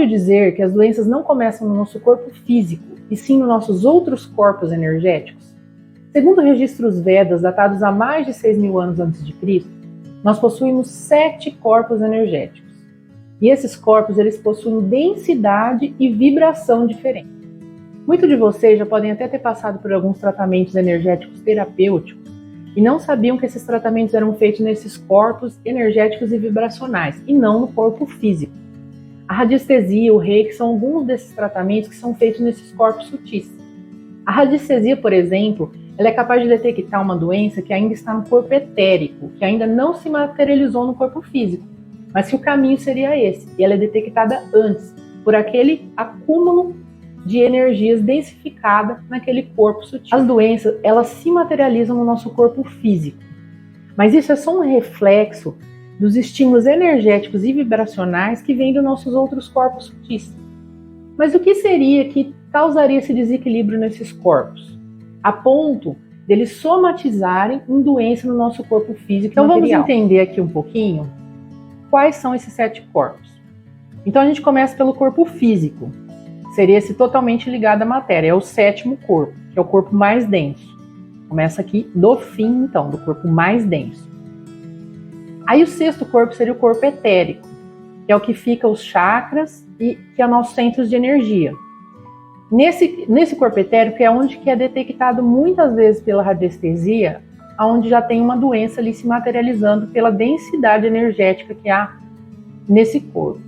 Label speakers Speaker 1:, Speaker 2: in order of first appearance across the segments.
Speaker 1: ouviu dizer que as doenças não começam no nosso corpo físico, e sim nos nossos outros corpos energéticos? Segundo registros Vedas, datados há mais de 6.000 anos antes de Cristo, nós possuímos 7 corpos energéticos. E esses corpos, eles possuem densidade e vibração diferentes. Muitos de vocês já podem até ter passado por alguns tratamentos energéticos terapêuticos e não sabiam que esses tratamentos eram feitos nesses corpos energéticos e vibracionais, e não no corpo físico. A radiestesia, o reiki, são alguns desses tratamentos que são feitos nesses corpos sutis. A radiestesia, por exemplo, ela é capaz de detectar uma doença que ainda está no corpo etérico, que ainda não se materializou no corpo físico, mas que o caminho seria esse, e ela é detectada antes, por aquele acúmulo de energias densificada naquele corpo sutil. As doenças, elas se materializam no nosso corpo físico, mas isso é só um reflexo dos estímulos energéticos e vibracionais que vêm dos nossos outros corpos sutis. Mas o que seria que causaria esse desequilíbrio nesses corpos, a ponto deles somatizarem em doença no nosso corpo físico? Então material. Vamos entender aqui um pouquinho quais são esses 7 corpos. Então a gente começa pelo corpo físico, seria esse totalmente ligado à matéria, é o 7º corpo, que é o corpo mais denso. Começa aqui do fim, então, do corpo mais denso. Aí o 6º corpo seria o corpo etérico, que é o que fica os chakras e que é o nosso centro de energia. Nesse corpo etérico é onde que é detectado muitas vezes pela radiestesia, onde já tem uma doença ali se materializando pela densidade energética que há nesse corpo.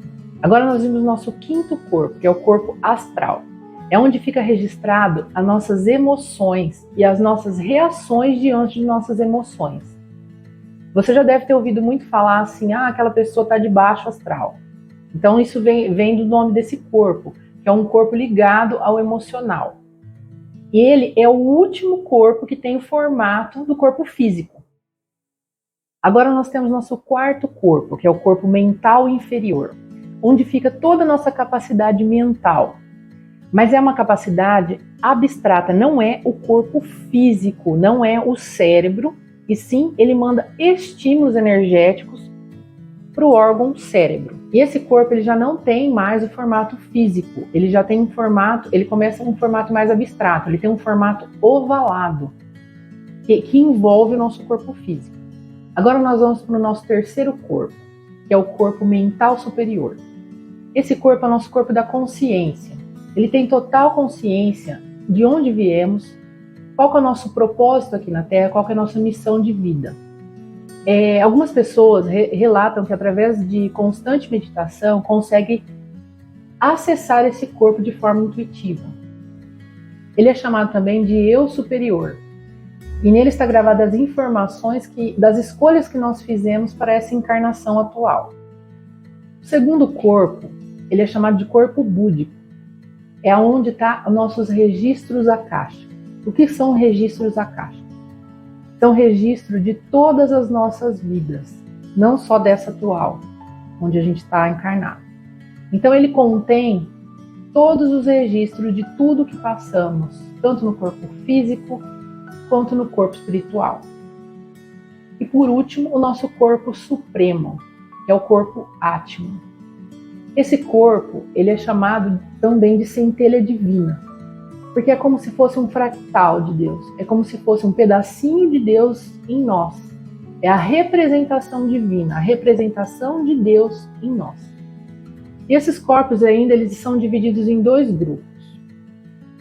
Speaker 1: Agora nós vimos o nosso 5º corpo, que é o corpo astral. É onde fica registrado as nossas emoções e as nossas reações diante de nossas emoções. Você já deve ter ouvido muito falar assim, aquela pessoa está de baixo astral. Então isso vem do nome desse corpo, que é um corpo ligado ao emocional. E ele é o último corpo que tem o formato do corpo físico. Agora nós temos nosso 4º corpo, que é o corpo mental inferior, onde fica toda a nossa capacidade mental. Mas é uma capacidade abstrata, não é o corpo físico, não é o cérebro, e sim ele manda estímulos energéticos para o órgão cérebro. E esse corpo ele já não tem mais o formato físico, ele já tem um formato, ele começa um formato mais abstrato, ele tem um formato ovalado, que envolve o nosso corpo físico. Agora nós vamos para o nosso 3º corpo, que é o corpo mental superior. Esse corpo é o nosso corpo da consciência. Ele tem total consciência de onde viemos, qual que é o nosso propósito aqui na Terra, qual que é a nossa missão de vida. Algumas pessoas relatam que através de constante meditação conseguem acessar esse corpo de forma intuitiva. Ele é chamado também de eu superior. E nele está gravadas as informações das escolhas que nós fizemos para essa encarnação atual. O 2º corpo, ele é chamado de corpo búdico. É onde estão os nossos registros akáshicos. O que são registros akáshicos? São registros de todas as nossas vidas, não só dessa atual, onde a gente está encarnado. Então ele contém todos os registros de tudo que passamos, tanto no corpo físico quanto no corpo espiritual. E por último, o nosso corpo supremo, que é o corpo Atman. Esse corpo, ele é chamado também de centelha divina, porque é como se fosse um fractal de Deus, é como se fosse um pedacinho de Deus em nós. É a representação divina, a representação de Deus em nós. E esses corpos ainda, eles são divididos em 2 grupos,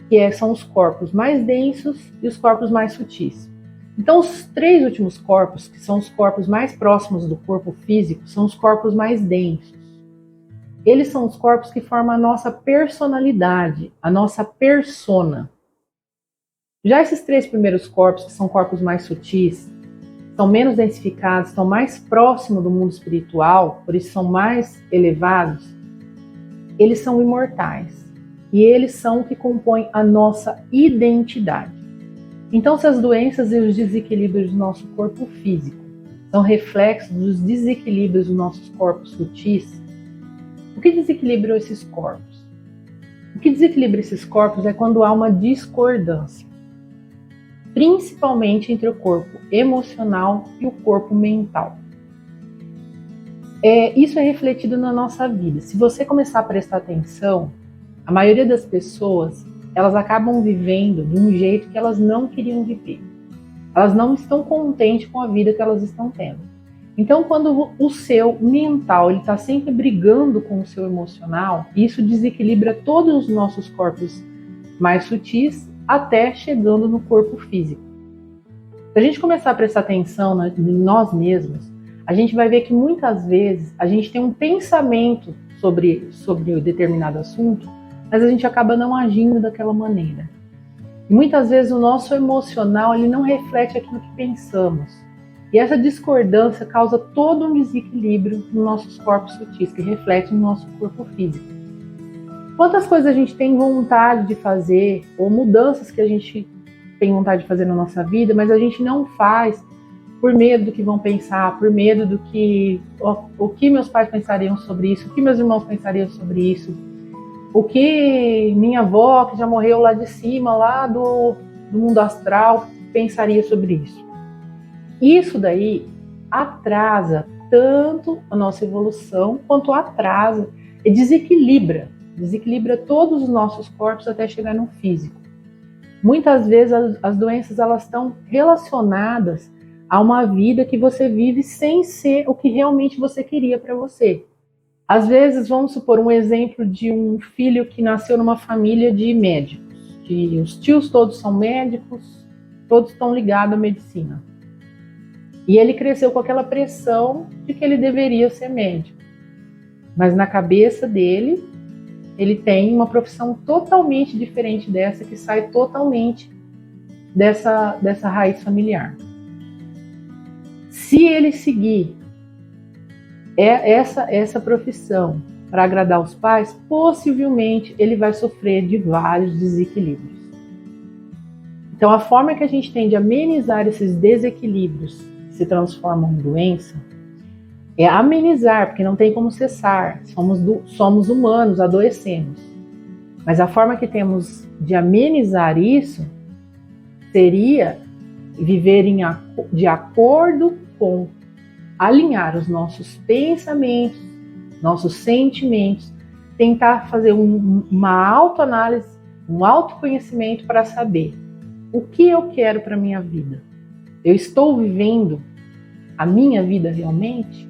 Speaker 1: que são os corpos mais densos e os corpos mais sutis. Então os 3 últimos corpos, que são os corpos mais próximos do corpo físico, são os corpos mais densos. Eles são os corpos que formam a nossa personalidade, a nossa persona. Já esses 3 primeiros corpos, que são corpos mais sutis, são menos densificados, estão mais próximos do mundo espiritual, por isso são mais elevados, eles são imortais. E eles são o que compõem a nossa identidade. Então, se as doenças e os desequilíbrios do nosso corpo físico são reflexos dos desequilíbrios dos nossos corpos sutis, o que desequilibra esses corpos? O que desequilibra esses corpos é quando há uma discordância, principalmente entre o corpo emocional e o corpo mental. Isso é refletido na nossa vida. Se você começar a prestar atenção, a maioria das pessoas, elas acabam vivendo de um jeito que elas não queriam viver. Elas não estão contentes com a vida que elas estão tendo. Então, quando o seu mental está sempre brigando com o seu emocional, isso desequilibra todos os nossos corpos mais sutis até chegando no corpo físico. Se a gente começar a prestar atenção em nós mesmos, a gente vai ver que muitas vezes a gente tem um pensamento sobre o determinado assunto, mas a gente acaba não agindo daquela maneira. E muitas vezes o nosso emocional ele não reflete aquilo que pensamos. E essa discordância causa todo um desequilíbrio nos nossos corpos sutis, que reflete no nosso corpo físico. Quantas coisas a gente tem vontade de fazer, ou mudanças que a gente tem vontade de fazer na nossa vida, mas a gente não faz por medo do que vão pensar, por medo do que o que meus pais pensariam sobre isso, o que meus irmãos pensariam sobre isso, o que minha avó, que já morreu lá de cima, lá do mundo astral, pensaria sobre isso. Isso daí atrasa tanto a nossa evolução, quanto atrasa e desequilibra todos os nossos corpos até chegar no físico. Muitas vezes as doenças elas estão relacionadas a uma vida que você vive sem ser o que realmente você queria para você. Às vezes, vamos supor um exemplo de um filho que nasceu numa família de médicos, que os tios todos são médicos, todos estão ligados à medicina. E ele cresceu com aquela pressão de que ele deveria ser médico. Mas na cabeça dele, ele tem uma profissão totalmente diferente dessa, que sai totalmente dessa raiz familiar. Se ele seguir essa profissão para agradar os pais, possivelmente ele vai sofrer de vários desequilíbrios. Então, a forma que a gente tem de amenizar esses desequilíbrios que se transformam em doença é amenizar, porque não tem como cessar. Somos humanos, adoecemos. Mas a forma que temos de amenizar isso seria viver de acordo com alinhar os nossos pensamentos, nossos sentimentos, tentar fazer uma autoanálise, um autoconhecimento para saber o que eu quero para a minha vida. Eu estou vivendo a minha vida realmente?